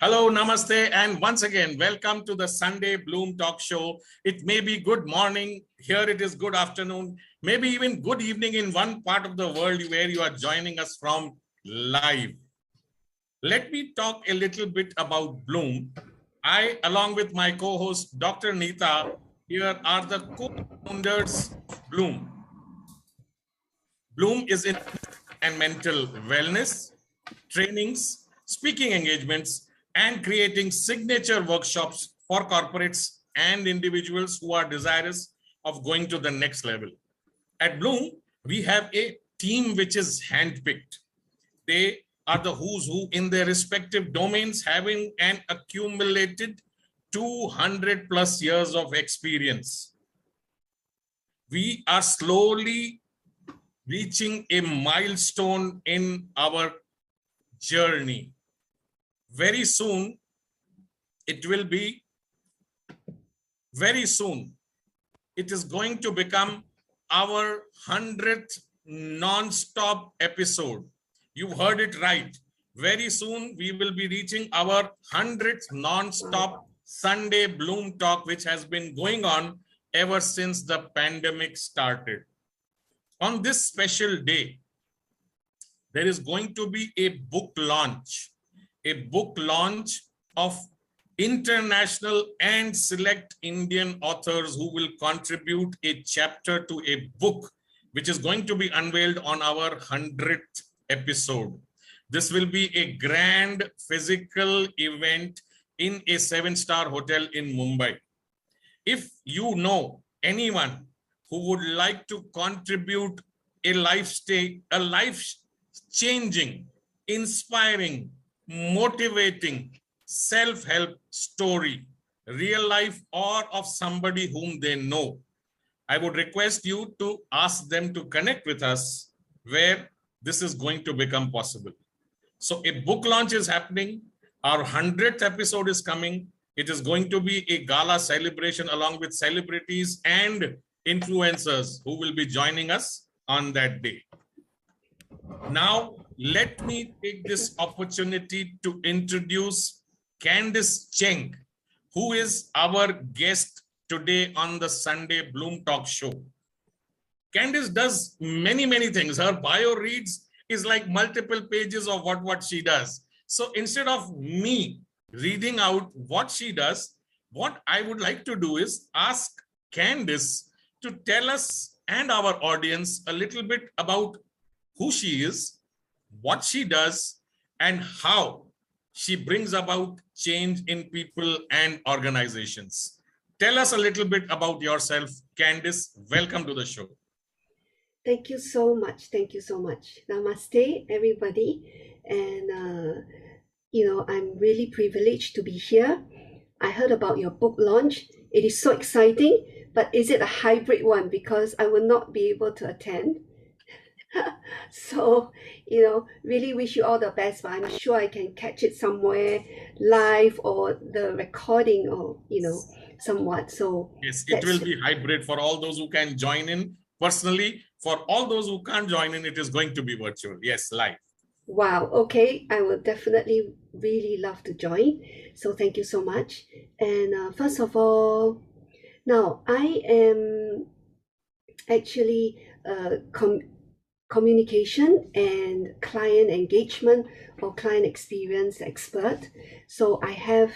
Hello, namaste, and once again, welcome to the Sunday Bloom Talk Show. It may be good morning, here it is good afternoon, maybe even good evening in one part of the world where you are joining us from live. Let me talk a little bit about Bloom. I, along with my co-host, Dr. Neeta, here are the co-founders of Bloom. Bloom is in and mental wellness, trainings, speaking engagements, and creating signature workshops for corporates and individuals who are desirous of going to the next level. At Bloom, we have a team which is handpicked. They are the who's who in their respective domains, having an accumulated 200 plus years of experience. We are slowly reaching a milestone in our journey. Very soon, it is going to become our 100th non-stop episode. You heard it right. Very soon, we will be reaching our 100th non-stop Sunday Bloom Talk, which has been going on ever since the pandemic started. On this special day, there is going to be a book launch of international and select Indian authors who will contribute a chapter to a book, which is going to be unveiled on our 100th episode. This will be a grand physical event in a 7-star hotel in Mumbai. If you know anyone who would like to contribute a life-changing, inspiring, motivating, self-help story, real life or of somebody whom they know, I would request you to ask them to connect with us where this is going to become possible. So a book launch is happening. Our 100th episode is coming. It is going to be a gala celebration along with celebrities and influencers who will be joining us on that day. Now, let me take this opportunity to introduce Candice Cheng, who is our guest today on the Sunday Bloom Talk Show. Candice does many things. Her bio reads is like multiple pages of what she does. So instead of me reading out what she does, what I would like to do is ask Candice to tell us and our audience a little bit about who she is, what she does, and how she brings about change in people and organizations. Tell us a little bit about yourself, Candice. Welcome to the show. Thank you so much. Thank you so much. Namaste, everybody. And, I'm really privileged to be here. I heard about your book launch. It is so exciting, but is it a hybrid one? Because I will not be able to attend. So, really wish you all the best, but I'm sure I can catch it somewhere live or the recording or, somewhat. So yes, it will be hybrid for all those who can join in personally. For all those who can't join in, it is going to be virtual. Yes, live. Wow. Okay. I will definitely really love to join. So thank you so much. And first of all, now I am actually communication and client engagement or client experience expert. So I have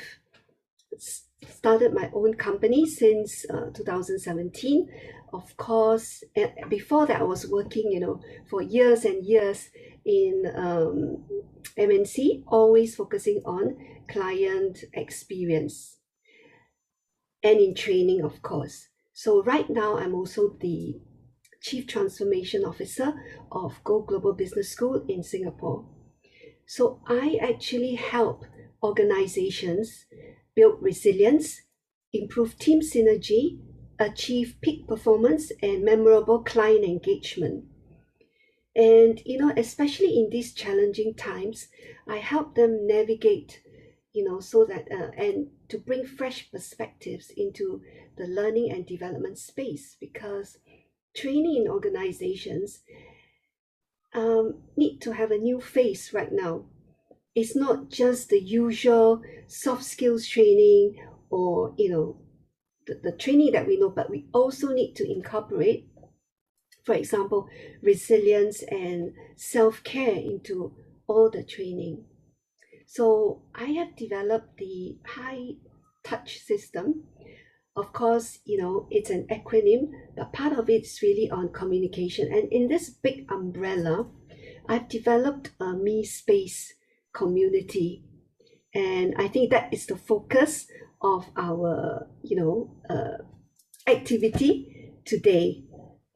started my own company since 2017. Of course, before that I was working, for years and years in MNC, always focusing on client experience and in training, of course. So right now I'm also the Chief Transformation Officer of Go Global Business School in Singapore. So I actually help organizations build resilience, improve team synergy, achieve peak performance and memorable client engagement. And, especially in these challenging times, I help them navigate, so that, and to bring fresh perspectives into the learning and development space, because training in organizations need to have a new face right now. it's not just the usual soft skills training or, the training that we know, but we also need to incorporate, for example, resilience and self-care into all the training. So I have developed the high touch system. Of course, it's an acronym, but part of it's really on communication. And in this big umbrella, I've developed a Me Space community. And I think that is the focus of our, activity today.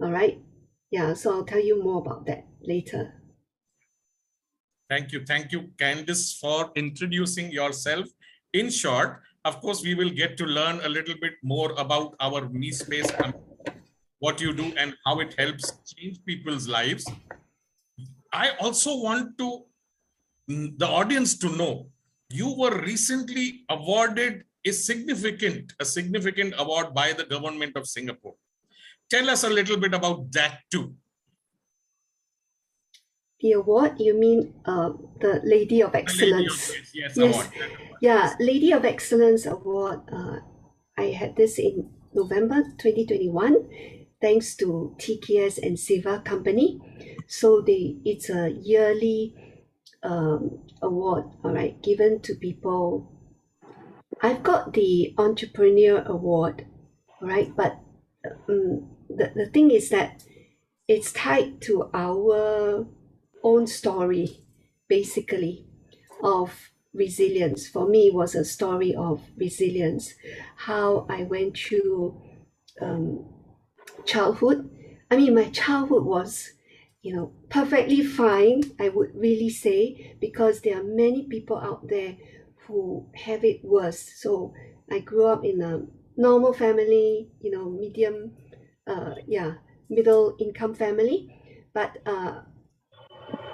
All right. Yeah, so I'll tell you more about that later. Thank you, Candice, for introducing yourself. In short, of course, we will get to learn a little bit more about our Me Space, what you do and how it helps change people's lives. I also want the audience to know you were recently awarded a significant award by the government of Singapore. Tell us a little bit about that too. The award, you mean the Lady of Excellence? Yes, award. Yeah, Lady of Excellence award. I had this in November 2021, thanks to TKS and Siva Company. So it's a yearly award, all right, given to people. I've got the Entrepreneur Award, all right, but the thing is that it's tied to our own story, basically, of resilience. For me, it was a story of resilience, how I went through childhood. I mean, my childhood was, perfectly fine, I would really say, because there are many people out there who have it worse. So I grew up in a normal family, medium, middle income family, but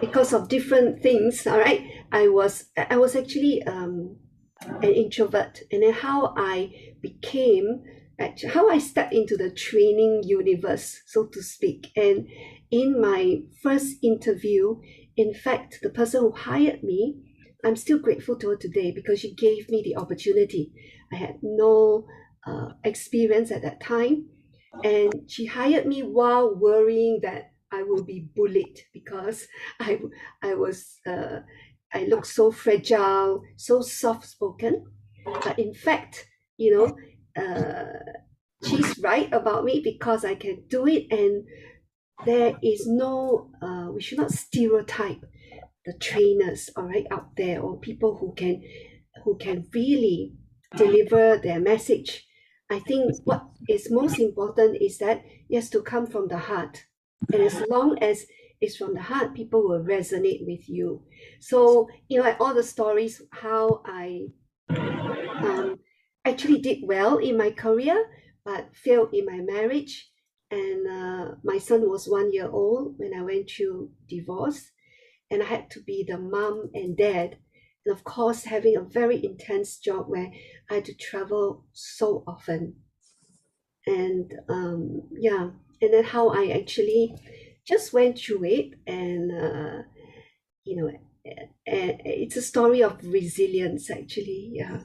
because of different things, all right, I was actually an introvert, and then how I stepped into the training universe, so to speak. And in my first interview, in fact, the person who hired me, I'm still grateful to her today because she gave me the opportunity. I had no experience at that time, and she hired me while worrying that I will be bullied because I look so fragile, so soft-spoken. But in fact, she's right about me because I can do it, and there is no we should not stereotype the trainers, all right, out there, or people who can really deliver their message. I think what is most important is that it has to come from the heart. And as long as it's from the heart, people will resonate with you. So, like all the stories, how I actually did well in my career, but failed in my marriage. And my son was 1 year old when I went through divorce, and I had to be the mom and dad. And of course, having a very intense job where I had to travel so often. And and then how I actually just went through it, and it's a story of resilience, actually. Yeah.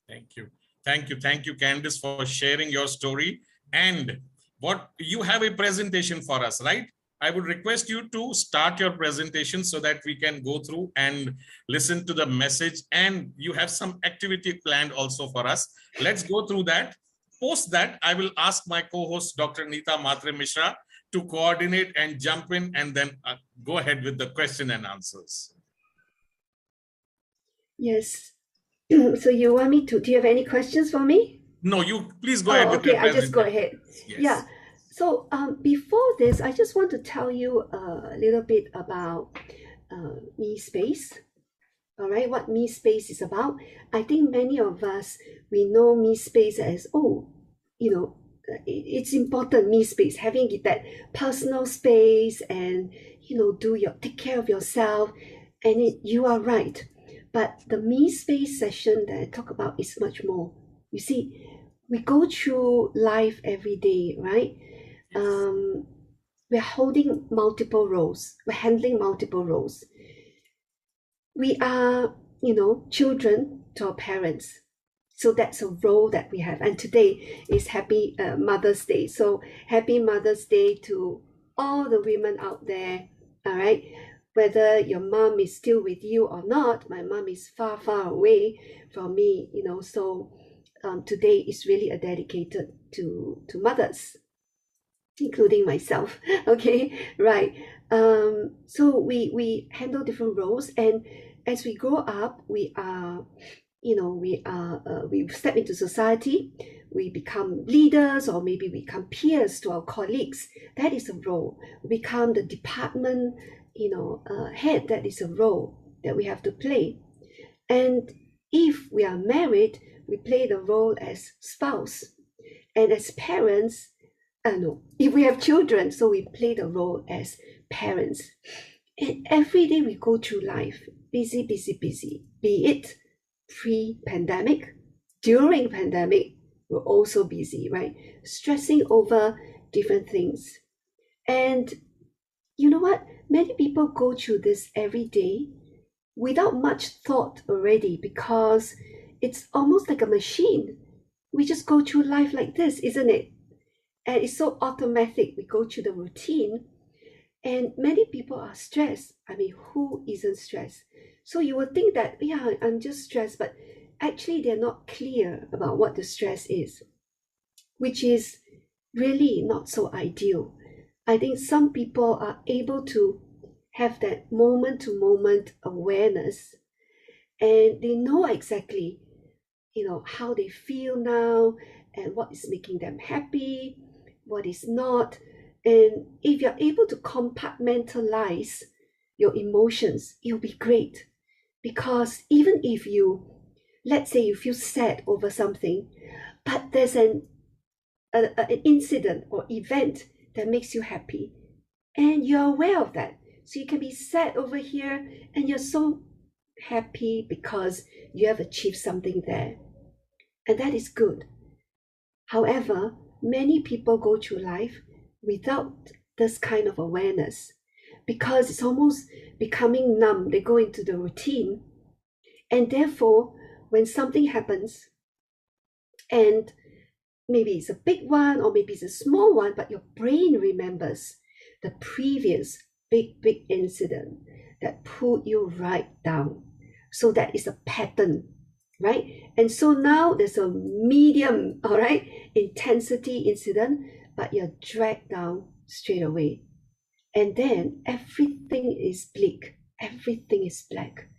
Thank you, Candice, for sharing your story. And what you have a presentation for us, right? I would request you to start your presentation so that we can go through and listen to the message. And you have some activity planned also for us. Let's go through that. Post that, I will ask my co-host, Dr. Neeta Matre Mishra, to coordinate and jump in, and then go ahead with the question and answers. Yes. So you want me to, do you have any questions for me? No, you please go ahead with your presentation. I just go ahead. Yes. Yeah. So before this, I just want to tell you a little bit about Me Space. All right, what Me Space is about. I think many of us, we know Me Space as, it's important, Me Space, having that personal space, and take care of yourself. And you are right. But the Me Space session that I talk about is much more. You see, we go through life every day, right? We're holding multiple roles. We're handling multiple roles. We are children to our parents. So that's a role that we have. And today is Happy Mother's Day. So happy Mother's Day to all the women out there. All right. Whether your mom is still with you or not, my mom is far, far away from me, So today is really dedicated to mothers, including myself. Okay, right. So we handle different roles, and as we grow up, we step into society, we become leaders, or maybe we become peers to our colleagues. That is a role. We become the department head. That is a role that we have to play. And if we are married, we play the role as spouse, and as parents, no, if we have children, so we play the role as parents. And every day we go through life, busy, busy, busy, be it pre-pandemic, during pandemic, we're also busy, right? Stressing over different things. And you know what? Many people go through this every day without much thought already, because it's almost like a machine. We just go through life like this, isn't it? And it's so automatic. We go through the routine, and many people are stressed. I mean, who isn't stressed? So you will think that, yeah, I'm just stressed, but actually they're not clear about what the stress is, which is really not so ideal. I think some people are able to have that moment-to-moment awareness, and they know exactly, how they feel now, and what is making them happy, what is not. And if you're able to compartmentalize your emotions, it'll be great. Because even if let's say you feel sad over something, but there's an incident or event that makes you happy, and you're aware of that. So you can be sad over here, and you're so happy because you have achieved something there. And that is good. However, many people go through life without this kind of awareness, because it's almost becoming numb. They go into the routine, and therefore, when something happens, and maybe it's a big one or maybe it's a small one, but your brain remembers the previous big incident that pulled you right down. So that is a pattern, right? And so now there's a medium, all right, intensity incident, but you're dragged down straight away. And then everything is bleak, everything is black.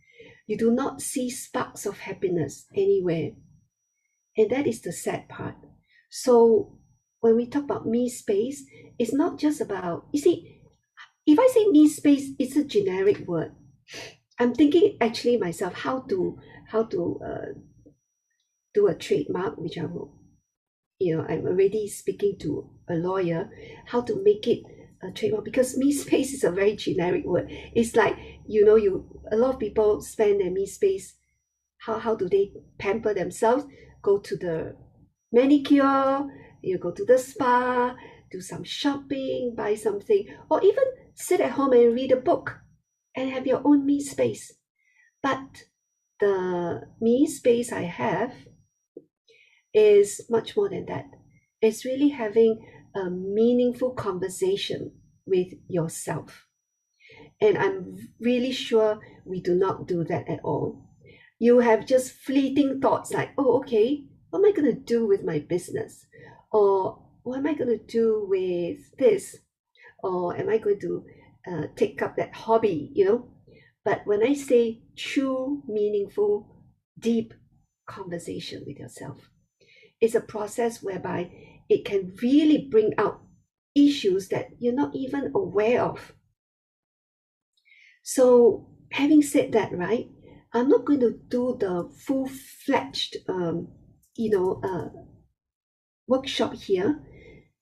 You do not see sparks of happiness anywhere. And that is the sad part. So when we talk about me space, it's not just about, you see, if I say me space, it's a generic word. I'm thinking actually myself how to do a trademark, which I will, I'm already speaking to a lawyer, how to make it a trademark, because me space is a very generic word. It's like, a lot of people spend their me space. How do they pamper themselves? Go to the manicure, you go to the spa, do some shopping, buy something, or even sit at home and read a book and have your own me space. But the me space I have is much more than that. It's really having a meaningful conversation with yourself. And I'm really sure we do not do that at all. You have just fleeting thoughts like, oh, okay, what am I going to do with my business? Or what am I going to do with this? Or am I going to take up that hobby, But when I say true, meaningful, deep conversation with yourself, it's a process whereby it can really bring out issues that you're not even aware of. So having said that, right, I'm not going to do the full-fledged, workshop here,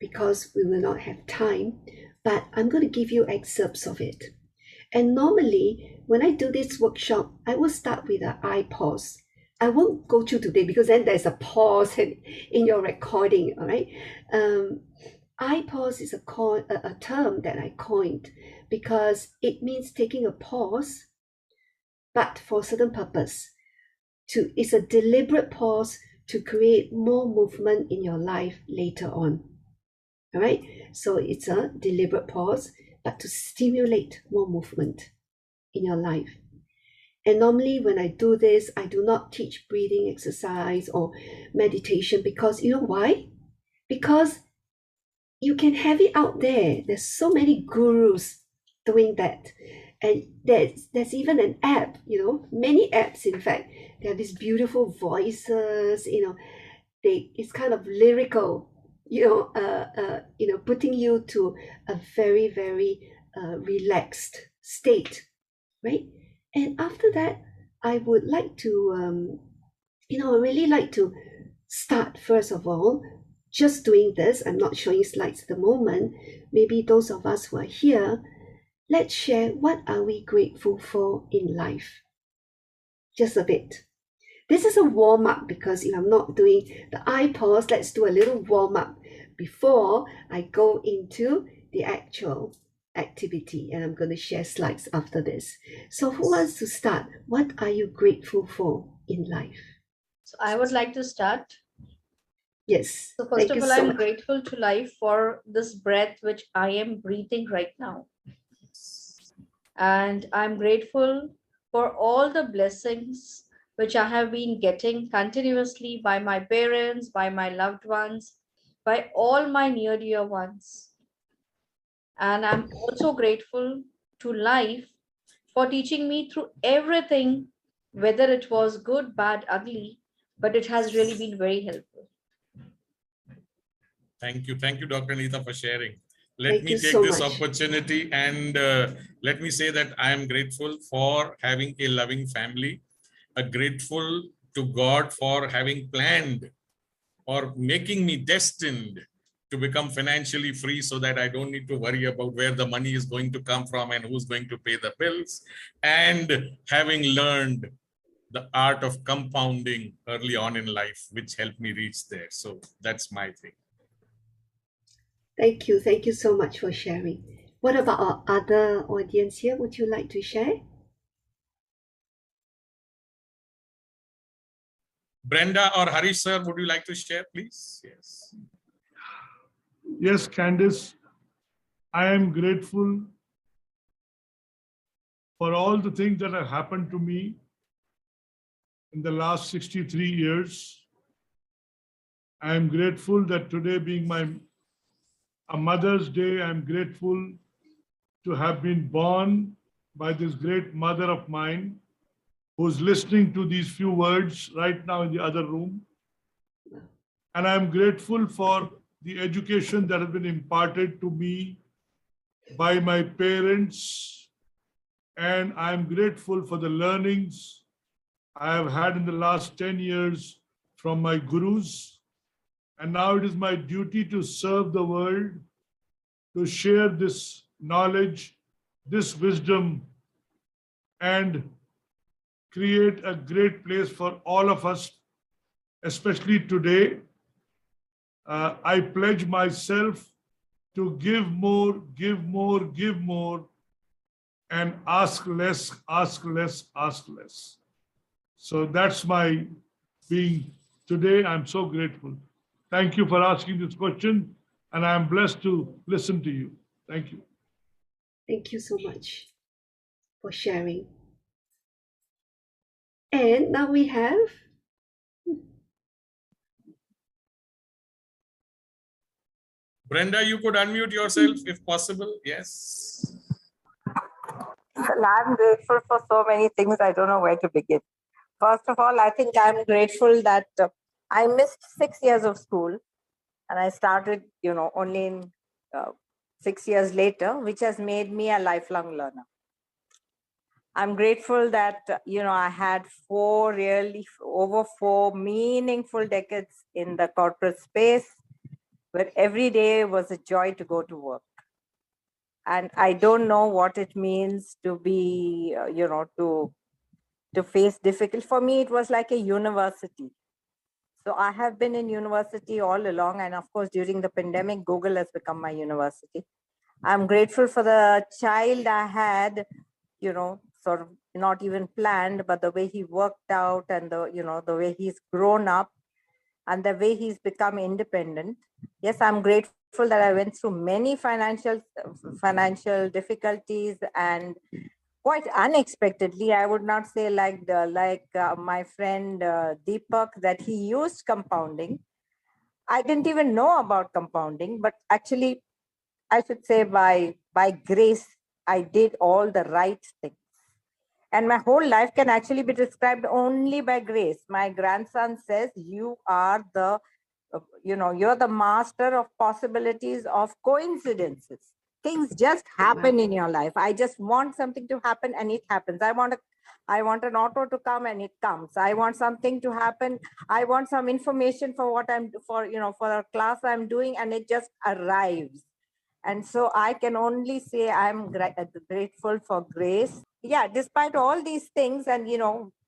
because we will not have time, but I'm going to give you excerpts of it. And normally, when I do this workshop, I will start with an I pause. I won't go through today because then there's a pause in your recording, all right? I pause is a term that I coined because it means taking a pause but for a certain purpose. It's a deliberate pause to create more movement in your life later on. All right, so it's a deliberate pause, but to stimulate more movement in your life. And normally when I do this, I do not teach breathing exercise or meditation, because you know why? Because you can have it out there. There's so many gurus doing that. And there's even an app, many apps, in fact. They have these beautiful voices, it's kind of lyrical, putting you to a very, very relaxed state, right? And after that, I would like to, I really like to start, first of all, just doing this. I'm not showing slides at the moment. Maybe those of us who are here, let's share what are we grateful for in life. Just a bit. This is a warm-up, because if I'm not doing the eye pause, let's do a little warm-up before I go into the actual activity. And I'm going to share slides after this. So who wants to start? What are you grateful for in life? So I would like to start. Yes. So first of all, I'm grateful to life for this breath which I am breathing right now. And I'm grateful for all the blessings which I have been getting continuously by my parents, by my loved ones, by all my near dear ones. And I'm also grateful to life for teaching me through everything, whether it was good, bad, ugly, but it has really been very helpful. Thank you, Dr. Neeta, for sharing. Let me take this opportunity and let me say that I am grateful for having a loving family, grateful to God for having planned or making me destined to become financially free, so that I don't need to worry about where the money is going to come from and who's going to pay the bills, and having learned the art of compounding early on in life, which helped me reach there. So that's my thing. Thank you. Thank you so much for sharing. What about our other audience here? Would you like to share? Brenda or Harish sir, would you like to share, please? Yes. Yes, Candice, I am grateful for all the things that have happened to me in the last 63 years. I am grateful that today, being a Mother's Day, I am grateful to have been born by this great mother of mine who's listening to these few words right now in the other room. And I'm grateful for the education that has been imparted to me by my parents. And I'm grateful for the learnings I have had in the last 10 years from my gurus. And now it is my duty to serve the world, to share this knowledge, this wisdom, and create a great place for all of us, especially today. I pledge myself to give more, give more, give more, and ask less, ask less, ask less. So that's my being today. I'm so grateful. Thank you for asking this question, and I'm blessed to listen to you. Thank you. Thank you so much for sharing. And now we have Brenda, you could unmute yourself if possible. Yes. Well, I'm grateful for so many things. I don't know where to begin. First of all, I think I'm grateful that I missed 6 years of school, and I started, only in 6 years later, which has made me a lifelong learner. I'm grateful that, I had over four meaningful decades in the corporate space, where every day was a joy to go to work. And I don't know what it means to be, to face difficult. For me, it was like a university. So I have been in university all along. And of course, during the pandemic, Google has become my university. I'm grateful for the child I had, sort of not even planned, but the way he worked out and the way he's grown up and the way he's become independent. Yes, I'm grateful that I went through many financial difficulties, and quite unexpectedly, I would not say like my friend Deepak, that he used compounding. I didn't even know about compounding, but actually, I should say by grace, I did all the right things. And my whole life can actually be described only by grace. My grandson says, you are you're the master of possibilities, of coincidences. Things just happen in your life. I just want something to happen and it happens. I want an auto to come and it comes. I want something to happen. I want some information for for a class I'm doing, and it just arrives. And so I can only say I'm grateful for grace. Yeah, despite all these things, and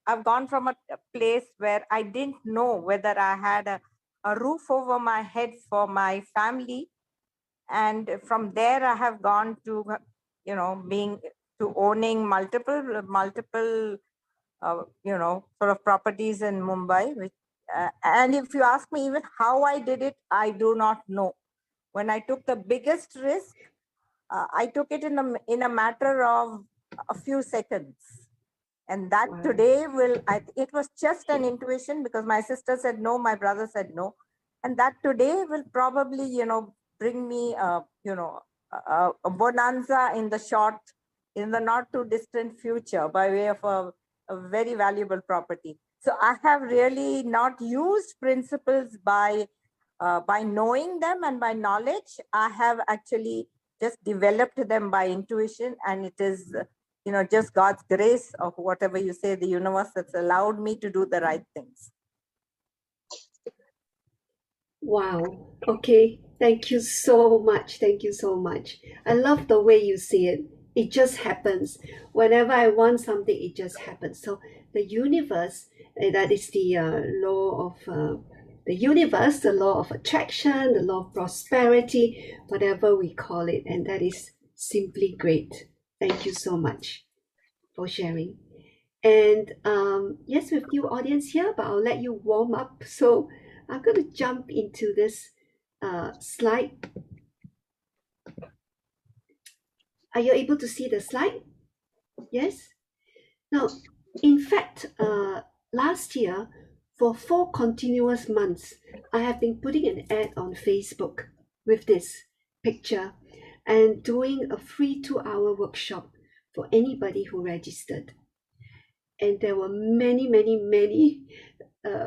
I've gone from a place where I didn't know whether I had a roof over my head for my family. And from there, I have gone to, owning multiple, sort of properties in Mumbai. And if you ask me even how I did it, I do not know. When I took the biggest risk, I took it in a matter of a few seconds. And that today it was just an intuition, because my sister said no, my brother said no. And that today will probably, bring me, a bonanza in the not too distant future, by way of a very valuable property. So I have really not used principles by knowing them and by knowledge. I have actually just developed them by intuition, and it is just God's grace, or whatever you say, the universe, that's allowed me to do the right things. Wow. Okay. Thank you so much. Thank you so much. I love the way you see it. It just happens. Whenever I want something, it just happens. So the universe, that is the law of the universe, the law of attraction, the law of prosperity, whatever we call it. And that is simply great. Thank you so much for sharing. And yes, we have new audience here, but I'll let you warm up. So I'm going to jump into this slide. Are you able to see the slide? Yes? Now, in fact, last year, for 4 continuous months, I have been putting an ad on Facebook with this picture and doing a free 2-hour workshop for anybody who registered. And there were many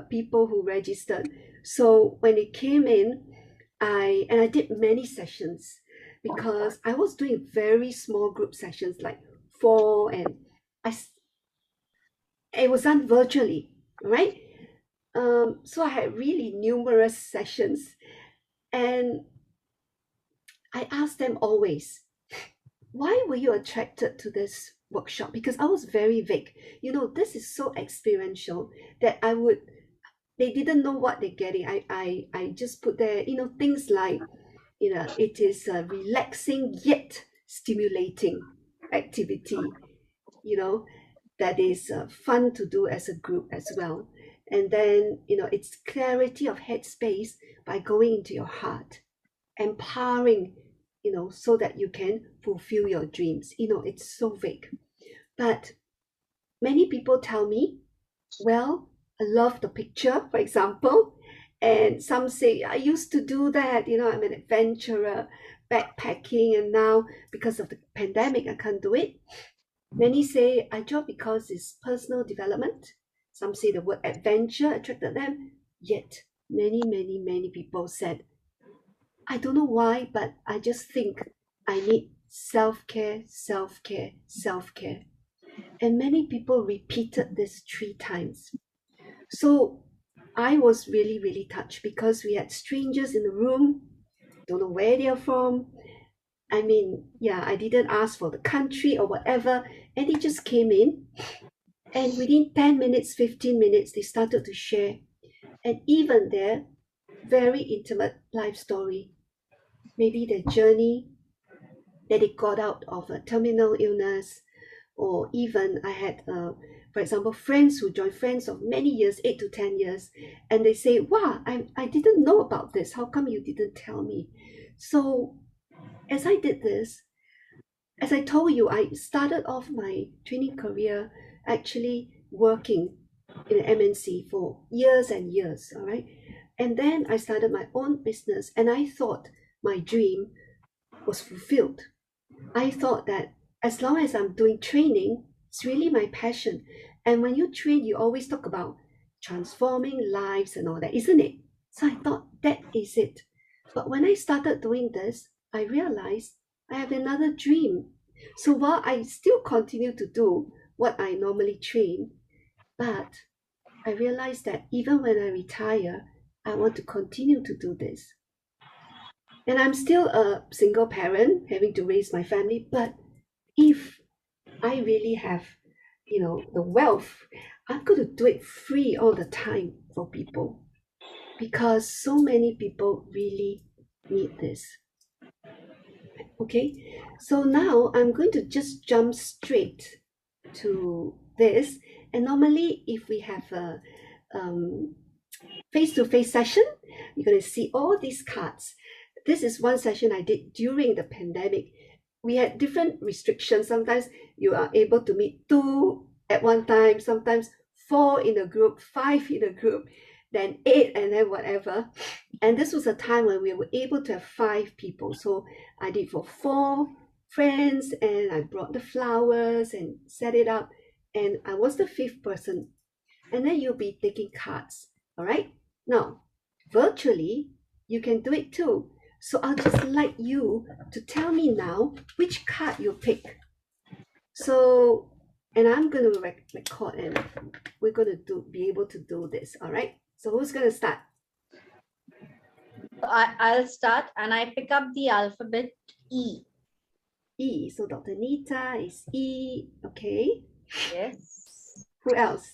people who registered. So when it came in, I did many sessions, because I was doing very small group sessions, like 4, and it was done virtually, right? So I had really numerous sessions, and I asked them always, why were you attracted to this workshop? Because I was very vague. This is so experiential that they didn't know what they're getting. I just put there, things like, it is a relaxing yet stimulating activity, that is fun to do as a group as well. And then, it's clarity of headspace by going into your heart, empowering, so that you can fulfill your dreams. It's so vague. But many people tell me, well, I love the picture, for example. And some say, I used to do that, I'm an adventurer, backpacking, and now because of the pandemic, I can't do it. Many say, I joined because it's personal development. Some say the word adventure attracted them. Yet, many people said, I don't know why, but I just think I need self-care, self-care, self-care. And many people repeated this 3 times. So I was really touched, because we had strangers in the room, don't know where they are from. I mean, yeah, I didn't ask for the country or whatever, and they just came in. And within 10 minutes, 15 minutes, they started to share. And even their very intimate life story, maybe their journey that they got out of a terminal illness, or even I had, for example, friends who joined, friends of many years, 8 to 10 years, and they say, wow, I didn't know about this. How come you didn't tell me? So as I did this, as I told you, I started off my training career actually working in an MNC for years and years, all right? And then I started my own business, and I thought my dream was fulfilled. I thought that as long as I'm doing training, it's really my passion. And when you train, you always talk about transforming lives and all that, isn't it? So I thought that is it. But when I started doing this, I realized I have another dream. So while I still continue to do what I normally train, but I realized that even when I retire, I want to continue to do this. And I'm still a single parent having to raise my family, but if I really have, the wealth, I'm going to do it free all the time for people because so many people really need this. Okay, so now I'm going to just jump straight to this. And normally, if we have a face-to-face session, you're going to see all these cards. This is one session I did during the pandemic. We had different restrictions. Sometimes you are able to meet 2 at one time, sometimes 4 in a group, 5 in a group, then 8, and then whatever. And this was a time when we were able to have 5 people. So I did for 4 friends, and I brought the flowers and set it up, and I was the 5th person. And then you'll be taking cards. All right. Now, virtually, you can do it too. So I'll just like you to tell me now which card you pick. So, and I'm going to record, and we're going to be able to do this. All right. So who's going to start? I'll start, and I pick up the alphabet E. E. So Dr. Nita is E. Okay. Yes. Who else?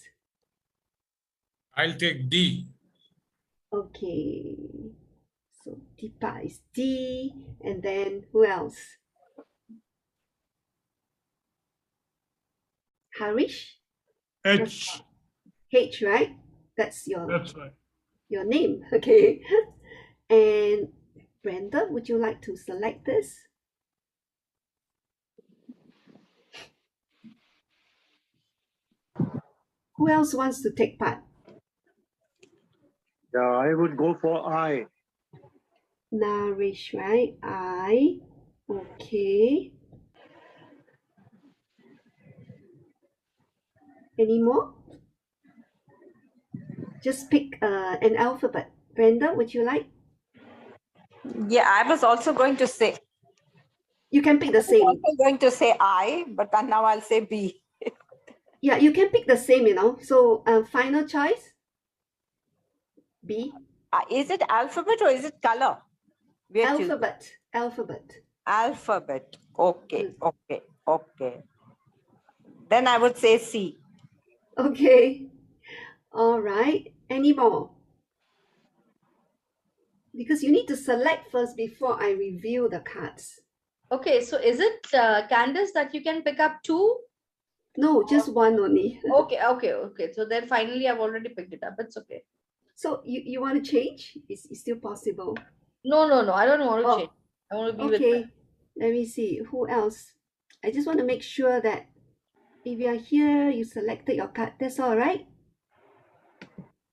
I'll take D. Okay. So Deepa is D. And then who else? Harish? H. H, right? That's That's right. your name. Okay. And Brenda, would you like to select this? Who else wants to take part? Yeah, I would go for I. Nourish, right? I. Okay. Any more? Just pick an alphabet. Brenda, would you like? Yeah, I was also going to say. You can pick the I was same. also going to say I, but then now I'll say B. Yeah, you can pick the same, So final choice? B. Is it alphabet or is it color? Alphabet. Alphabet. Alphabet. Okay, okay, okay. Then I would say C. Okay. All right. Any more? Because you need to select first before I review the cards. Okay, so is it Candice that you can pick up 2? No, just one only. Okay. So then finally I've already picked it up. It's okay. So you want to change? It's still possible. No. I don't want to Oh, change. I want to be with Okay. Let me see. Who else? I just want to make sure that if you are here, you selected your card. That's all right?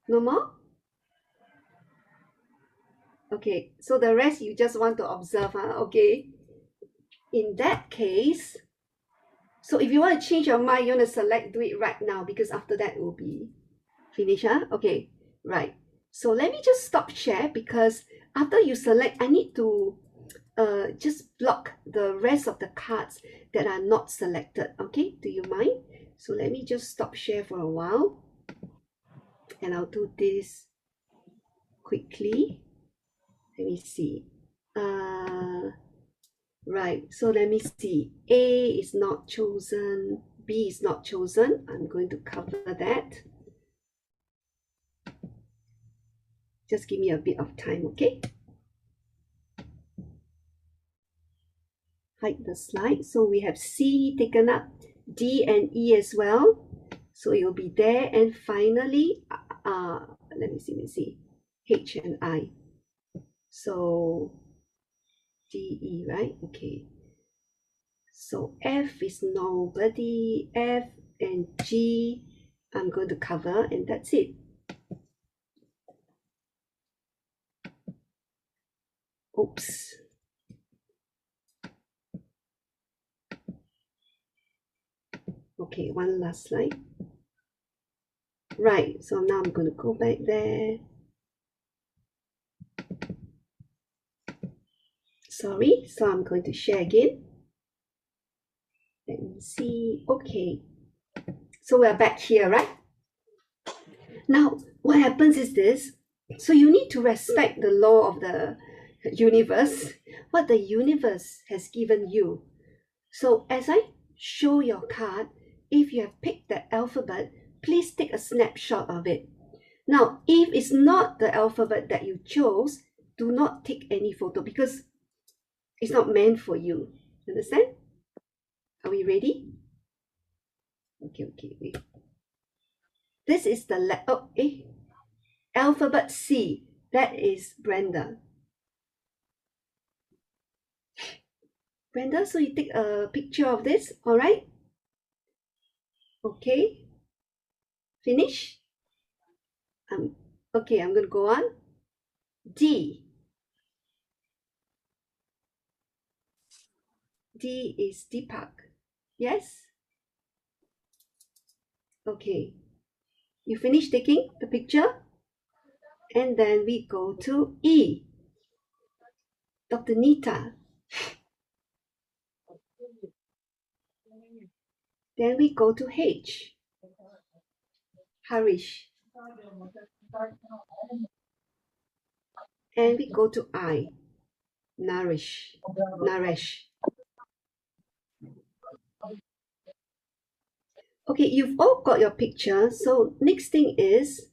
No more? Okay. So the rest you just want to observe, huh? Okay. In that case, so if you want to change your mind, you want to select, do it right now, because after that it will be finished, huh? Okay, right. So let me just stop share, because after you select, I need to just block the rest of the cards that are not selected. Okay, do you mind? So let me just stop share for a while, and I'll do this quickly. Let me see. Right, so let me see. A is not chosen, B is not chosen. I'm going to cover that. Just give me a bit of time, okay? Hide the slide. So we have C taken up, D and E as well. So it will be there. And finally, let me see, H and I. So D, E, right? Okay. So F is nobody. F and G, I'm going to cover, and that's it. Oops. Okay, one last slide. Right, so now I'm going to go back there. Sorry, so I'm going to share again. Let me see. Okay, so we're back here, right? Now, what happens is this. So you need to respect the law of the universe, what the universe has given you. So as I show your card, if you have picked the alphabet, please take a snapshot of it. Now, if it's not the alphabet that you chose, do not take any photo because it's not meant for you. Understand? Are we ready? Okay, wait. This is the alphabet C. That is Brenda. Brenda, so you take a picture of this, all right? Okay. Finish? Okay, I'm going to go on. D. D is Deepak. Yes? Okay. You finish taking the picture? And then we go to E. Dr. Nita. Then we go to H. Harish. And we go to I. Naresh. Okay, you've all got your picture. So next thing is,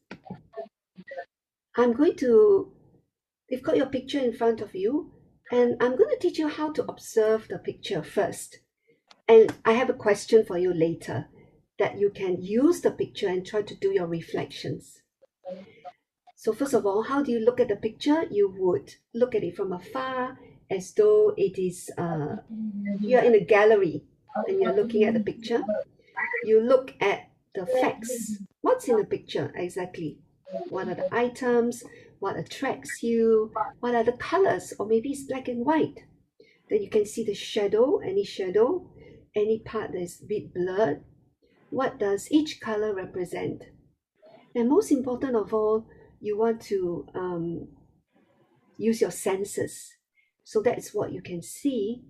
you've got your picture in front of you, and I'm going to teach you how to observe the picture first. And I have a question for you later that you can use the picture and try to do your reflections. So first of all, how do you look at the picture? You would look at it from afar as though it is, you're in a gallery and you're looking at the picture. You look at the facts. What's in the picture exactly? What are the items? What attracts you? What are the colors? Or maybe it's black and white. Then you can see the shadow, any part that is a bit blurred. What does each color represent? And most important of all, you want to use your senses. So that's what you can see.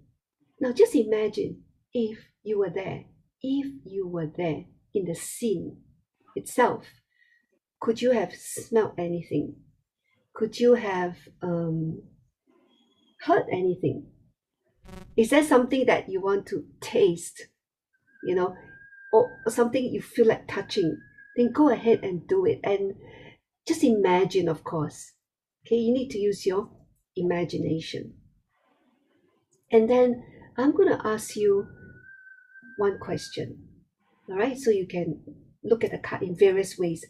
Now just imagine if you were there in the scene itself. Could you have smelled anything? Could you have heard anything? Is there something that you want to taste, or something you feel like touching? Then go ahead and do it. And just imagine, of course. Okay, you need to use your imagination. And then I'm going to ask you one question. All right, so you can look at the card in various ways.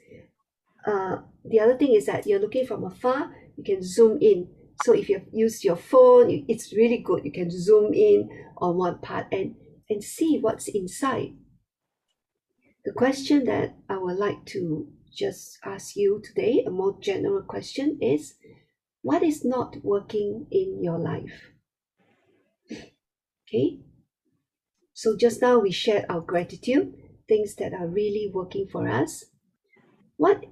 The other thing is that you're looking from afar, you can zoom in. So if you use your phone, it's really good. You can zoom in on one part and see what's inside. The question that I would like to just ask you today, a more general question, is what is not working in your life? Okay, so just now we shared our gratitude, things that are really working for us. What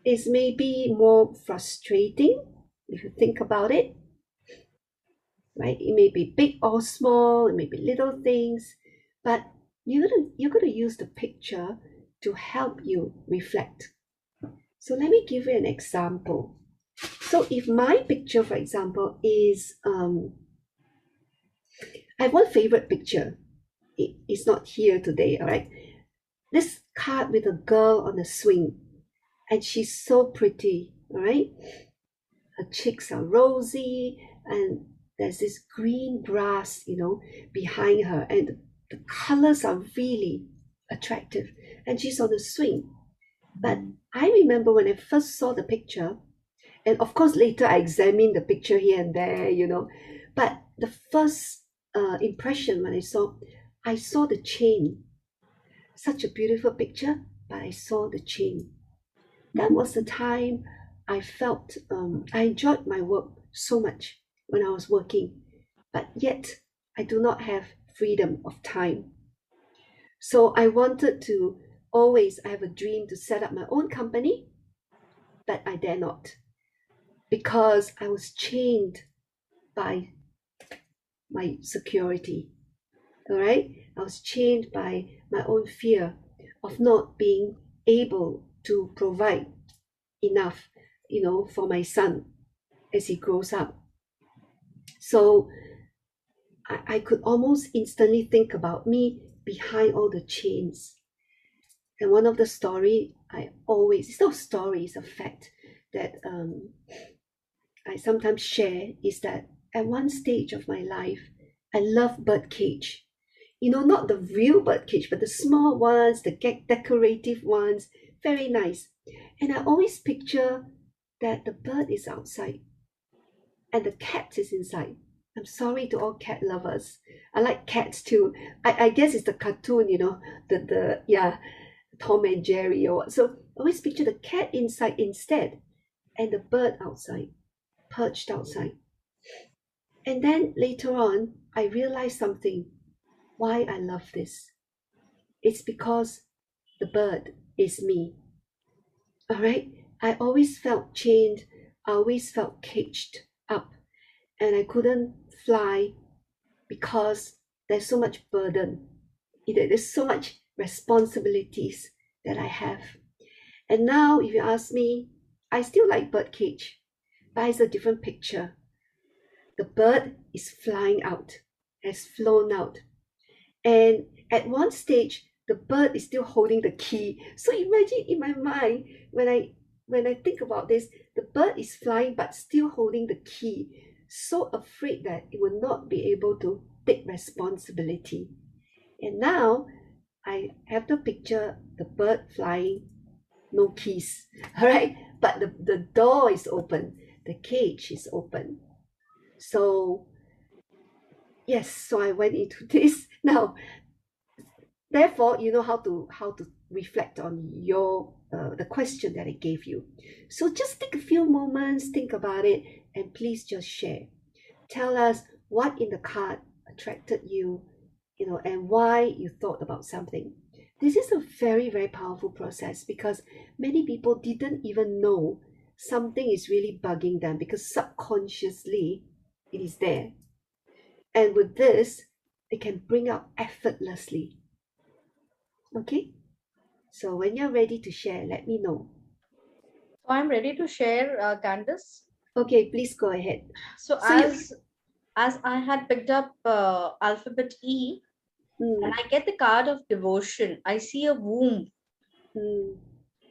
is maybe more frustrating if you think about it, right? It may be big or small, it may be little things, but you're gonna use the picture to help you reflect. So let me give you an example. So if my picture, for example, is I have one favorite picture. It's not here today, all right? This card with a girl on a swing, and she's so pretty, all right? Her cheeks are rosy, and there's this green grass, behind her, and the colors are really attractive, and she's on a swing. But I remember when I first saw the picture, and of course later I examined the picture here and there, but the first impression when I saw the chain. Such a beautiful picture, but I saw the chain. That was the time I felt I enjoyed my work so much when I was working, but yet I do not have freedom of time. So I wanted to I have a dream to set up my own company, but I dare not because I was chained by my security. All right, I was chained by my own fear of not being able to provide enough, for my son as he grows up. So I could almost instantly think about me behind all the chains. And one of the story it's not a story, it's a fact that I sometimes share is that at one stage of my life, I love birdcage. Not the real birdcage, but the small ones, the decorative ones, very nice. And I always picture that the bird is outside and the cat is inside. I'm sorry to all cat lovers. I like cats too. I guess it's the cartoon, the Tom and Jerry or what. So I always picture the cat inside instead and the bird outside, perched outside. And then later on, I realized something. Why I love this. It's because the bird is me. All right? I always felt chained. I always felt caged up. And I couldn't fly because there's so much burden. There's so much responsibilities that I have. And now, if you ask me, I still like birdcage, but it's a different picture. The bird is flying out, has flown out. And at one stage, the bird is still holding the key. So imagine in my mind, when I think about this, the bird is flying but still holding the key. So afraid that it will not be able to take responsibility. And now I have to picture the bird flying, no keys. All right, but the door is open, the cage is open. So yes, so I went into this. Now, therefore, you know how to reflect on your the question that I gave you. So just take a few moments, think about it, and please just share. Tell us what in the card attracted you, and why you thought about something. This is a very, very powerful process because many people didn't even know something is really bugging them because subconsciously it is there. And with this, it can bring out effortlessly. Okay? So when you're ready to share, let me know. So I'm ready to share, Candice. Okay, please go ahead. So as I had picked up alphabet E, and I get the card of devotion, I see a womb.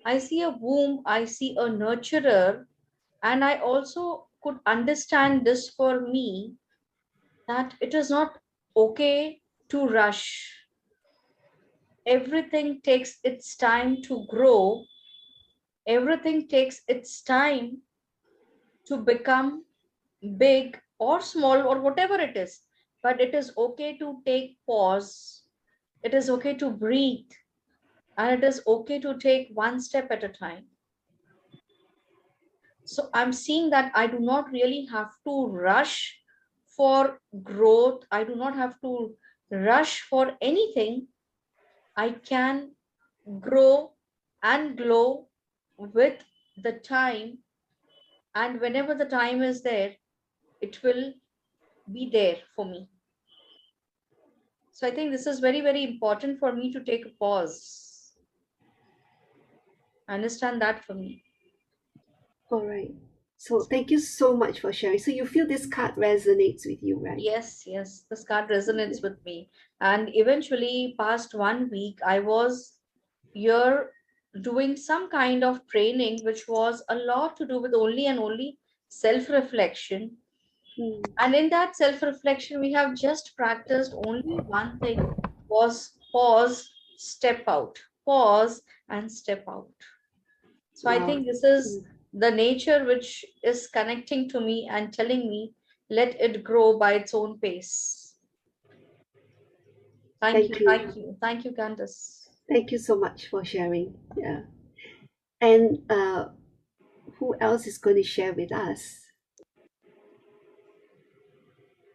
I see a womb, I see a nurturer, and I also could understand this for me, that it is not okay to rush. Everything takes its time to grow. Everything takes its time to become big or small or whatever it is. But it is okay to take pause. It is okay to breathe. And it is okay to take one step at a time. So I'm seeing that I do not really have to rush for growth. I do not have to rush for anything. I can grow and glow with the time. And whenever the time is there, it will be there for me. So I think this is very, very important for me to take a pause. Understand that for me. All right. So thank you so much for sharing. So you feel this card resonates with you, right? Yes, this card resonates with me. And eventually, past 1 week, I was here doing some kind of training, which was a lot to do with only and only self-reflection. And in that self-reflection, we have just practiced only one thing. pause, step out, pause and step out. So I Wow. think this is the nature which is connecting to me and telling me, let it grow by its own pace. Thank you, Candice. Thank you so much for sharing. Yeah. And who else is going to share with us?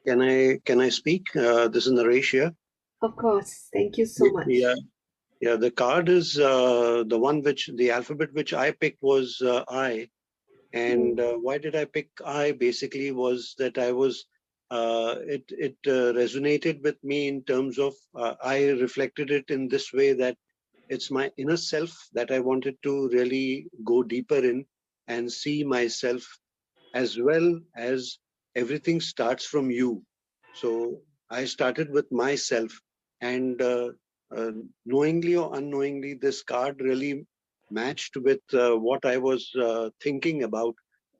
Can I speak? This is Naresh here. Of course. Thank you so much. Yeah. The card is the one which the alphabet which I picked was I. And why did I pick I? Basically, was that I was it resonated with me in terms of I reflected it in this way that it's my inner self that I wanted to really go deeper in and see myself, as well as everything starts from you. So I started with myself, and knowingly or unknowingly, this card really matched with what I was thinking about.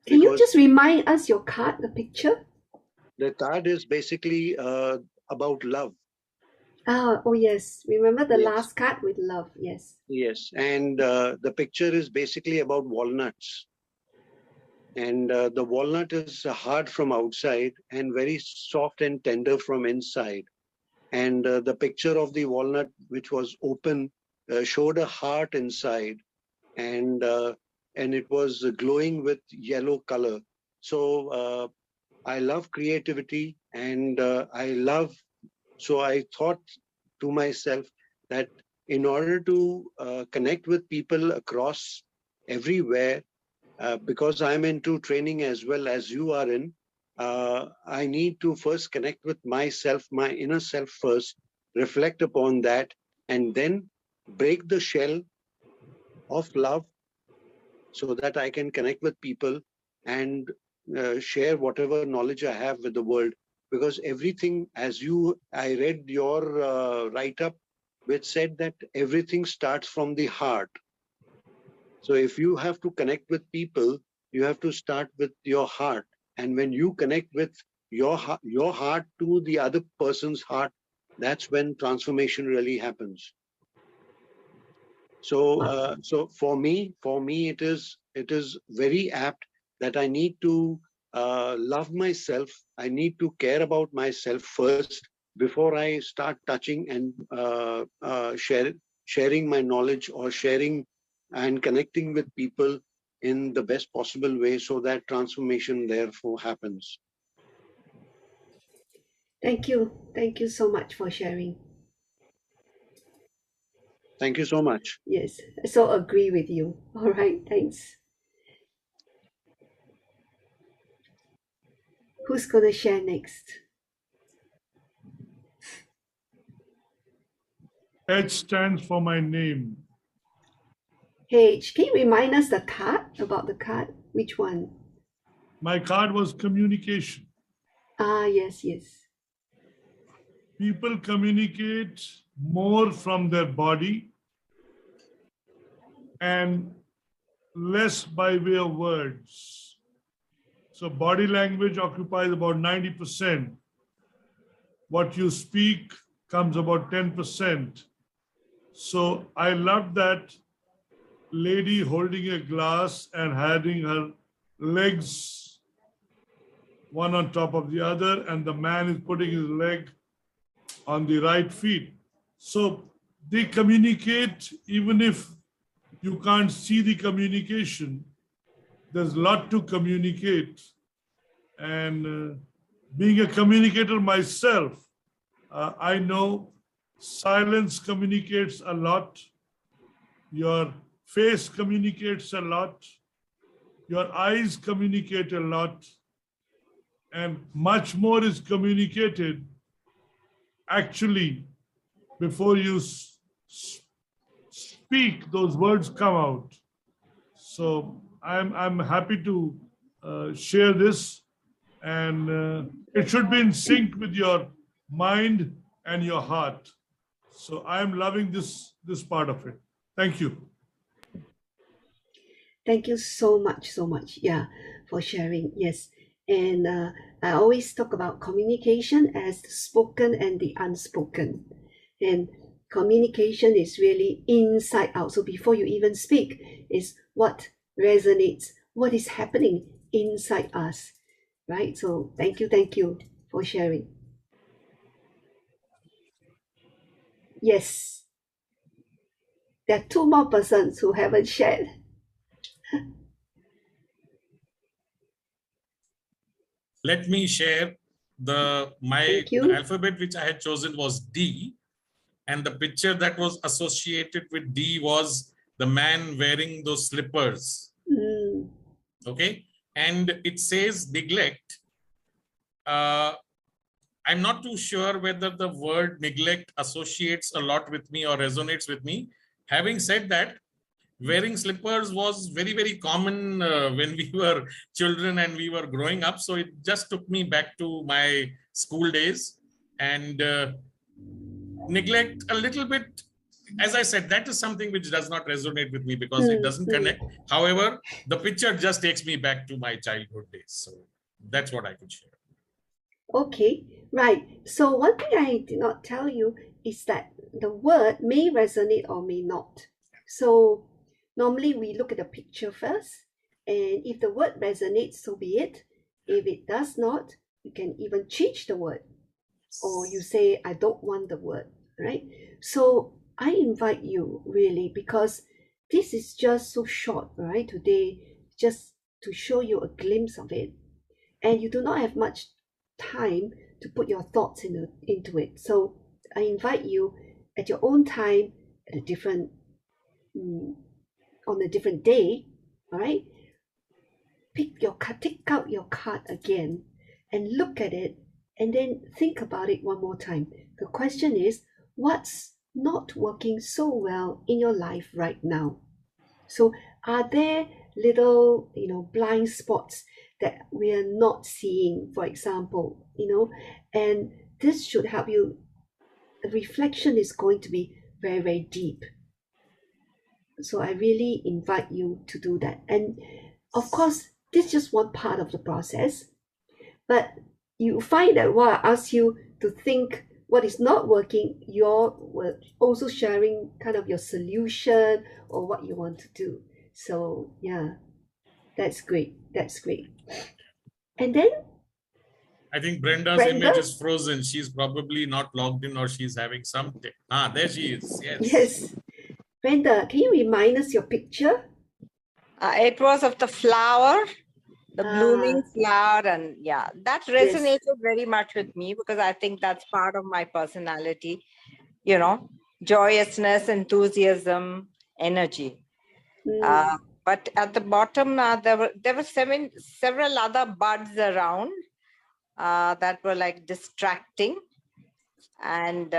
Can you Because just remind us your card, the picture? the card is basically about love. Oh yes. Remember the Yes. last card with love. Yes. Yes, and the picture is basically about walnuts. And the walnut is hard from outside and very soft and tender from inside. And the picture of the walnut, which was open, showed a heart inside, and it was glowing with yellow color. So I love creativity, and so I thought to myself that in order to connect with people across everywhere, because I'm into training as well as you are in, I need to first connect with myself, my inner self first, reflect upon that, and then break the shell of love so that I can connect with people and share whatever knowledge I have with the world. Because everything, I read your write-up, which said that everything starts from the heart. So if you have to connect with people, you have to start with your heart. And when you connect with your heart to the other person's heart, that's when transformation really happens. So for me, it is very apt that I need to love myself. I need to care about myself first before I start touching and sharing my knowledge or sharing and connecting with people in the best possible way, so that transformation therefore happens. Thank you. Thank you so much for sharing. Thank you so much. Yes. I so agree with you. All right. Thanks. Who's going to share next? H stands for my name. Hey, can you remind us the card, about the card? Which one? My card was communication. Yes. People communicate more from their body and less by way of words. So body language occupies about 90%. What you speak comes about 10%. So I love that lady holding a glass and having her legs one on top of the other, and the man is putting his leg on the right feet. So they communicate even if you can't see the communication. There's a lot to communicate. And being a communicator myself, I know silence communicates a lot. Your face communicates a lot. Your eyes communicate a lot. And much more is communicated actually before you speak, those words come out. So I'm happy to share this, and it should be in sync with your mind and your heart. So I'm loving this part of it. Thank you. Thank you so much. Yeah, for sharing. Yes. And I always talk about communication as the spoken and the unspoken. And communication is really inside out. So before you even speak, is what resonates, what is happening inside us, right? So thank you for sharing. Yes, there are two more persons who haven't shared. Let me share the Thank you. alphabet which I had chosen was D, and the picture that was associated with D was the man wearing those slippers. Mm, Okay, and it says neglect. I'm not too sure whether the word neglect associates a lot with me or resonates with me. Having said that, wearing slippers was very, very common when we were children and we were growing up. So it just took me back to my school days. And neglect a little bit, as I said, that is something which does not resonate with me because it doesn't connect. However, the picture just takes me back to my childhood days. So that's what I could share. Okay, right. So one thing I did not tell you is that the word may resonate or may not. So normally we look at the picture first, and if the word resonates, so be it. If it does not, you can even change the word, or you say, I don't want the word, right? So I invite you really, because this is just so short, right? Today, just to show you a glimpse of it, and you do not have much time to put your thoughts into it. So I invite you at your own time, at a different on a different day, all right? Take out your card again and look at it, and then think about it one more time. The question is, what's not working so well in your life right now? So are there little, blind spots that we are not seeing, for example, and this should help you. The reflection is going to be very, very deep. So I really invite you to do that. And of course, this is just one part of the process, but you find that while I ask you to think what is not working, you're also sharing kind of your solution or what you want to do. So yeah, that's great. That's great. And then I think Brenda's Brenda? image is frozen. She's probably not logged in or she's having some. There she is. Yes. Yes. Brenda, can you remind us your picture? It was of the flower, the blooming flower, and yeah, that resonated very much with me because I think that's part of my personality, joyousness, enthusiasm, energy. But at the bottom, there were several other buds around that were like distracting, and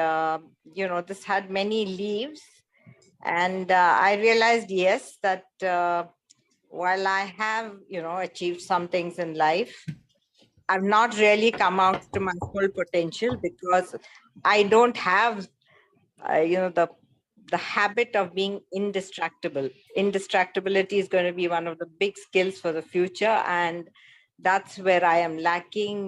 this had many leaves, and I realized, yes, that while I have achieved some things in life, I've not really come out to my full potential because I don't have the habit of being indistractable. Indistractability is going to be one of the big skills for the future, and that's where I am lacking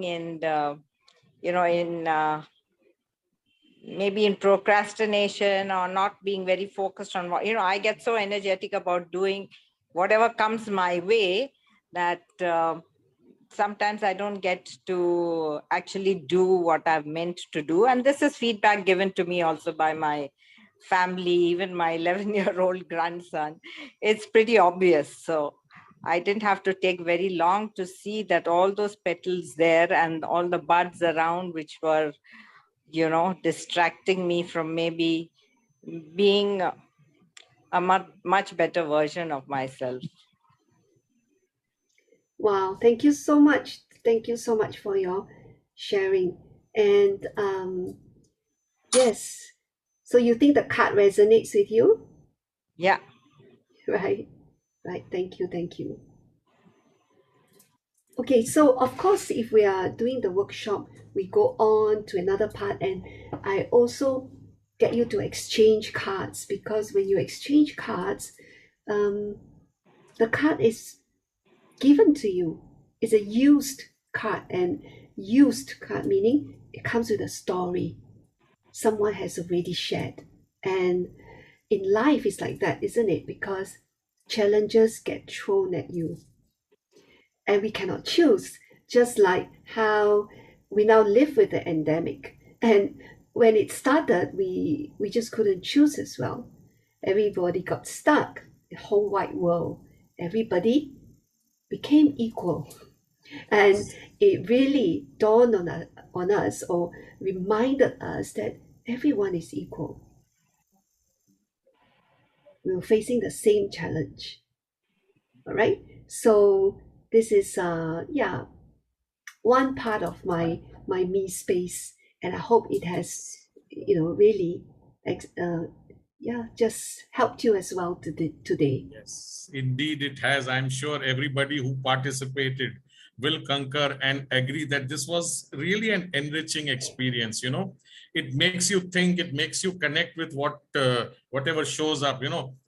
maybe in procrastination or not being very focused on what, I get so energetic about doing whatever comes my way that sometimes I don't get to actually do what I've meant to do. And this is feedback given to me also by my family, even my 11-year-old grandson. It's pretty obvious. So I didn't have to take very long to see that all those petals there and all the buds around, which were, distracting me from maybe being a much better version of myself. Wow, thank you so much. Thank you so much for your sharing. And yes, so you think the card resonates with you? Yeah. Right. Thank you. Okay, so of course, if we are doing the workshop, we go on to another part, and I also get you to exchange cards, because when you exchange cards, the card is given to you. It's a used card, and used card meaning it comes with a story. someone has already shared. And in life, it's like that, isn't it? Because challenges get thrown at you and we cannot choose, just like how we now live with the endemic. And when it started, we just couldn't choose as well. Everybody got stuck, the whole wide world. Everybody became equal. And it really dawned on us or reminded us that everyone is equal. We were facing the same challenge. All right. So this is one part of my me space, and I hope it has really just helped you as well today. Yes, indeed it has. I'm sure everybody who participated will concur and agree that this was really an enriching experience. It makes you think, it makes you connect with whatever shows up.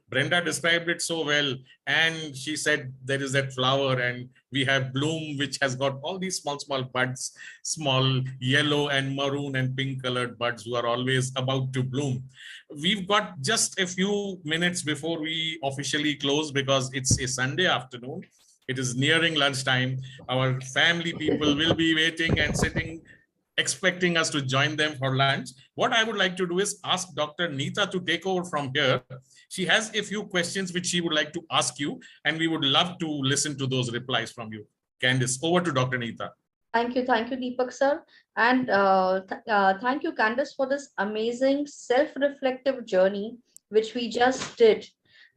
Brenda described it so well, and she said there is that flower and we have bloom which has got all these small buds, small yellow and maroon and pink colored buds who are always about to bloom. We've got just a few minutes before we officially close because it's a Sunday afternoon. It is nearing lunchtime. Our family people will be waiting and sitting, expecting us to join them for lunch. What I would like to do is ask Dr. Neeta to take over from here. She has a few questions which she would like to ask you, and we would love to listen to those replies from you. Candice, over to Dr. Neeta. Thank you, Deepak sir, and thank you, Candice, for this amazing self-reflective journey which we just did.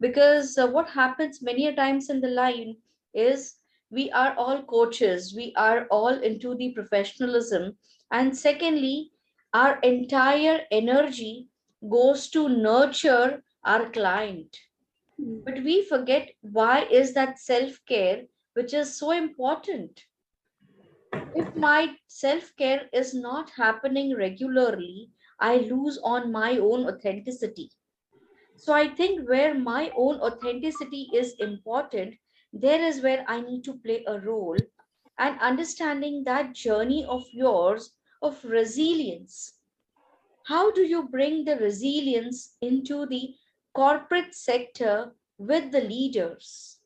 Because what happens many a times in the line is we are all coaches, we are all into the professionalism, and secondly, our entire energy goes to nurture our client. But we forget why is that self-care which is so important. If my self-care is not happening regularly, I lose on my own authenticity. So I think where my own authenticity is important, there is where I need to play a role, and understanding that journey of yours of resilience. How do you bring the resilience into the corporate sector with the leaders?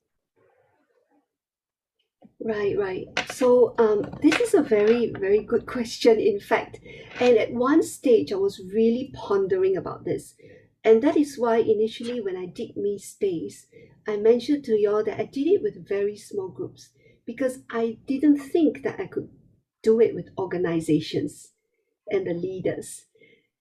Right. So this is a very, very good question, in fact. And at one stage, I was really pondering about this. And that is why initially when I did Me Space, I mentioned to y'all that I did it with very small groups because I didn't think that I could do it with organizations and the leaders.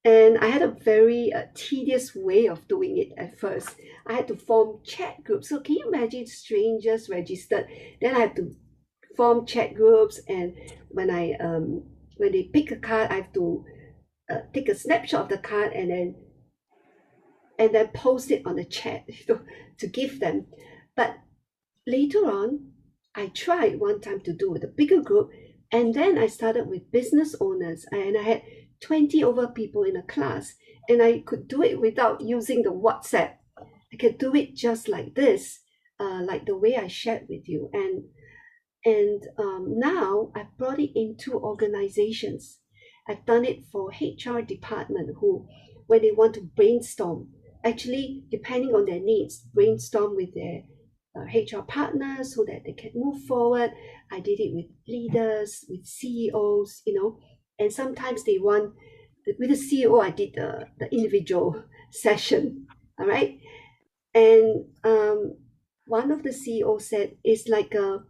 And I had a very tedious way of doing it at first. I had to form chat groups. So can you imagine strangers registered? Then I had to form chat groups, and when they pick a card, I have to take a snapshot of the card and then post it on the chat to give them. But later on, I tried one time to do with a bigger group, and then I started with business owners, and I had 20 over people in a class, and I could do it without using the WhatsApp. I could do it just like this, like the way I shared with you. And now I've brought it into organizations. I've done it for HR department who, when they want to brainstorm, actually, depending on their needs, brainstorm with their HR partners so that they can move forward. I did it with leaders, with CEOs, and sometimes they want, with the CEO, I did the individual session, all right? And one of the CEOs said, it's like a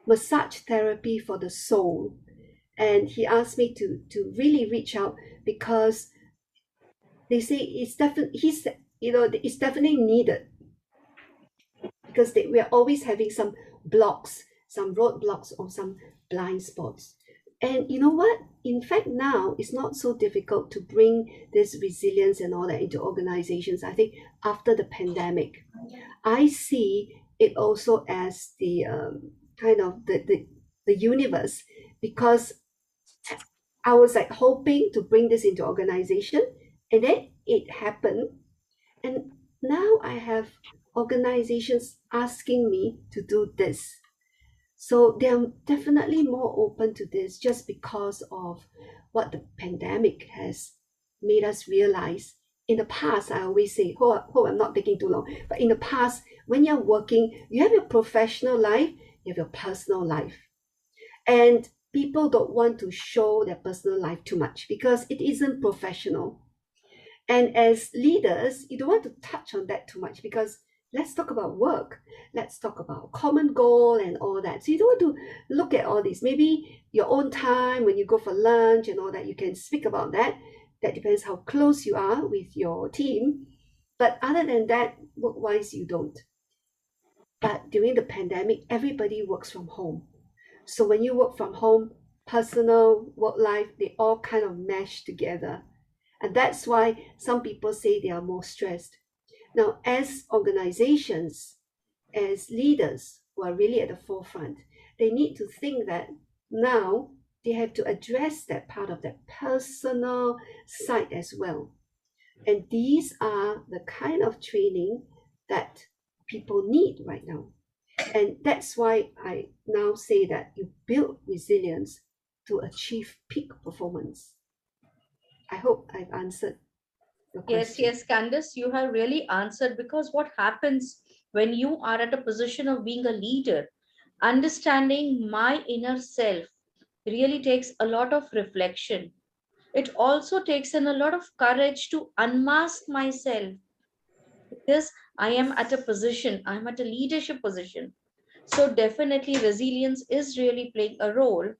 massage therapy for the soul. And he asked me to really reach out because they say it's definitely needed because we are always having some blocks, some roadblocks or some blind spots. And you know what? In fact, now it's not so difficult to bring this resilience and all that into organizations. I think after the pandemic, I see it also as the kind of the universe, because I was like hoping to bring this into organization, and then it happened, and now I have organizations asking me to do this. So they're definitely more open to this just because of what the pandemic has made us realize. In the past, I always say, I'm not taking too long, but in the past, when you're working, you have your professional life, you have your personal life. And people don't want to show their personal life too much because it isn't professional. And as leaders, you don't want to touch on that too much because let's talk about work. Let's talk about common goal and all that. So you don't want to look at all this. Maybe your own time when you go for lunch and all that, you can speak about that. That depends how close you are with your team. But other than that, work-wise, you don't. But during the pandemic, everybody works from home. So when you work from home, personal, work life, they all kind of mesh together. And that's why some people say they are more stressed. Now, as organizations, as leaders who are really at the forefront, they need to think that now they have to address that part of that personal side as well. And these are the kind of training that people need right now. And that's why I now say that you build resilience to achieve peak performance. I hope I've answered your question. Yes, Candice, you have really answered, because what happens when you are at a position of being a leader, understanding my inner self really takes a lot of reflection. It also takes in a lot of courage to unmask myself, because I am at a position, I'm at a leadership position. So definitely resilience is really playing a role.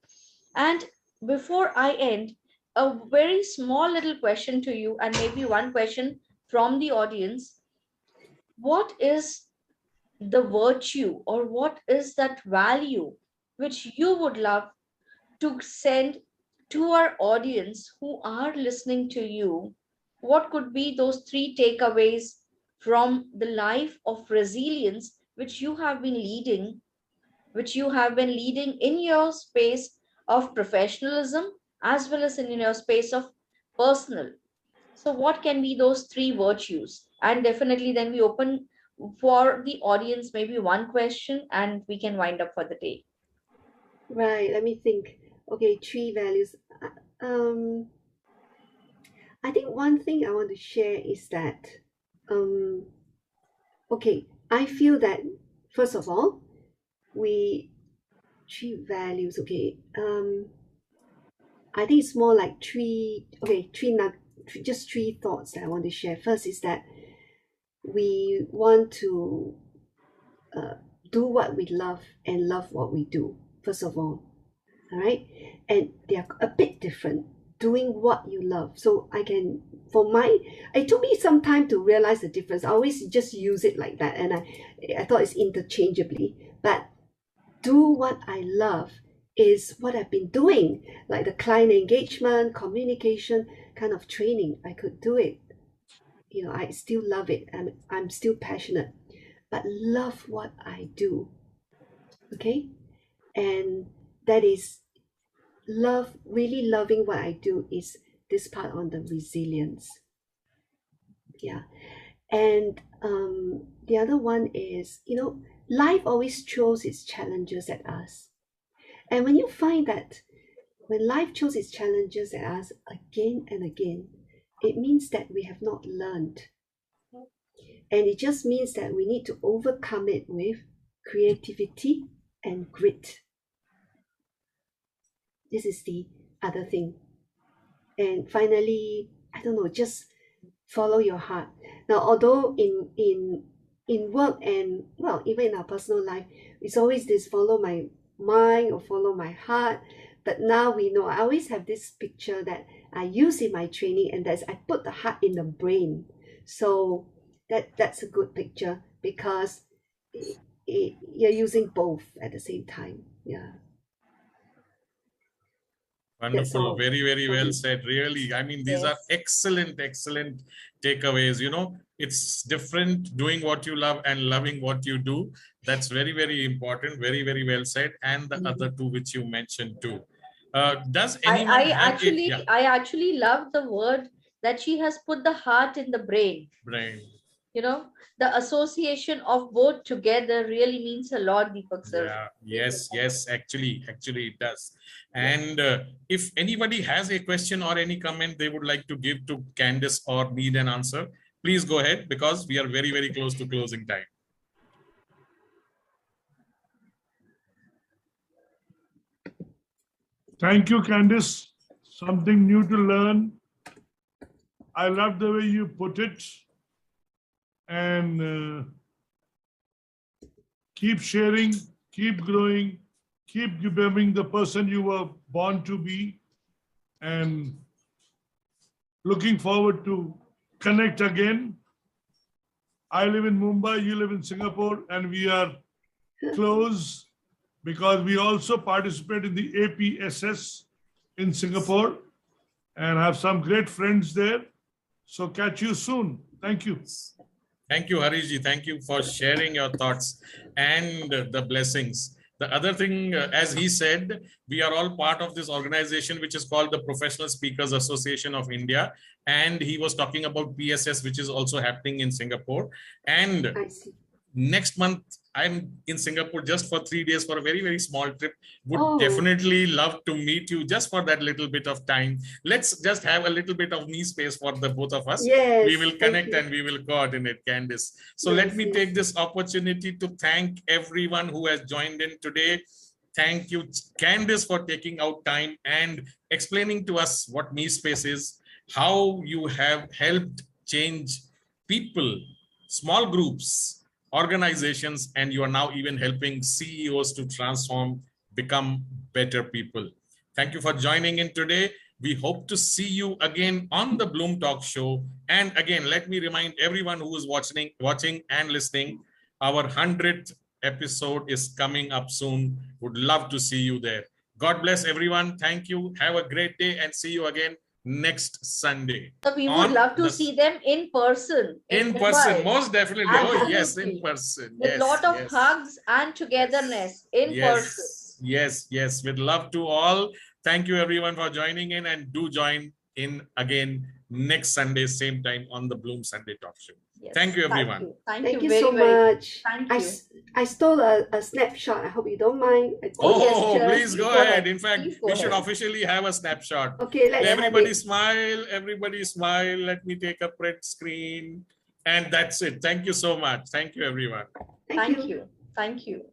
And before I end, a very small little question to you, and maybe one question from the audience. What is the virtue, or what is that value which you would love to send to our audience who are listening to you? What could be those three takeaways from the life of resilience which you have been leading, in your space of professionalism as well as in your space of personal? So what can be those three virtues? And definitely then we open for the audience maybe one question, and we can wind up for the day. Right, let me think. Okay, three values. Um, I think one thing I want to share is that, okay, I feel that first of all, three values. Okay, I think it's more like just three thoughts that I want to share. First is that we want to do what we love and love what we do. First of all right, and they are a bit different. Doing what you love, so it took me some time to realize the difference. I always just use it like that, and I thought it's interchangeably. But do what I love is what I've been doing, like the client engagement, communication kind of training. I could do it. I still love it. I'm still passionate, but love what I do. Okay, and that is really loving what I do is this part on the resilience. Yeah. And the other one is, life always throws its challenges at us. And when you find that when life throws its challenges at us again and again, it means that we have not learned. And it just means that we need to overcome it with creativity and grit. This is the other thing. And finally, I don't know, just follow your heart. Now, although in work and, well, even in our personal life, it's always this follow my mind or follow my heart. But now we know, I always have this picture that I use in my training, and that's I put the heart in the brain. So that's a good picture, because you're using both at the same time. Yeah. Wonderful. Very, very well Mhm. said. Really. I mean, these are excellent, excellent takeaways. It's different doing what you love and loving what you do. That's very, very important. Very, very well said. And the other two which you mentioned too. Does anyone have it? Yeah. I actually love the word that she has put the heart in the brain. Brain. You know, the association of both together really means a lot, Deepak sir. Yeah, yes, actually it does. And if anybody has a question or any comment they would like to give to Candice or need an answer, please go ahead, because we are very, very close to closing time. Thank you, Candice. Something new to learn. I love the way you put it. And keep sharing, keep growing, keep becoming the person you were born to be. And looking forward to connect again. I live in Mumbai, you live in Singapore, and we are close because we also participate in the APSS in Singapore and have some great friends there. So catch you soon. Thank you. Thank you, Harishji. Thank you for sharing your thoughts and the blessings. The other thing, as he said, we are all part of this organization, which is called the Professional Speakers Association of India. And he was talking about PSS, which is also happening in Singapore. And I see. next month, I'm in Singapore just for 3 days for a very, very small trip. Would Oh. definitely love to meet you just for that little bit of time. Let's just have a little bit of me space for the both of us. Yes. We will thank connect you. and we will coordinate, Candice. So Yes, let me yes. take this opportunity to thank everyone who has joined in today. Thank you, Candice, for taking out time and explaining to us what Me Space is, how you have helped change people, small groups, organizations, and you are now even helping CEOs to transform, become better people. Thank you for joining in today. We hope to see you again on the Bloom Talk Show. And again, let me remind everyone who is watching and listening, our 100th episode is coming up soon. Would love to see you there. God bless everyone. Thank you. Have a great day and see you again next Sunday. So we would love to see them in person. In person, Mumbai. most definitely. Oh, yes, in Absolutely. person. With Yes, lot of yes. hugs and togetherness in person. Yes. With love to all. Thank you everyone for joining in, and do join in again next Sunday, same time on the Bloom Sunday Talk Show. Yes. Thank you, everyone. Thank Thank you you very, so very much. Thank you. I stole a snapshot. I hope you don't mind. Oh, yes, sure. please go Go ahead. ahead. In fact, Please go we should ahead. officially have a snapshot. Okay, let's have Everybody it. smile. Everybody smile. Let me take a print screen. And that's it. Thank you so much. Thank you, everyone. Thank you. Thank you.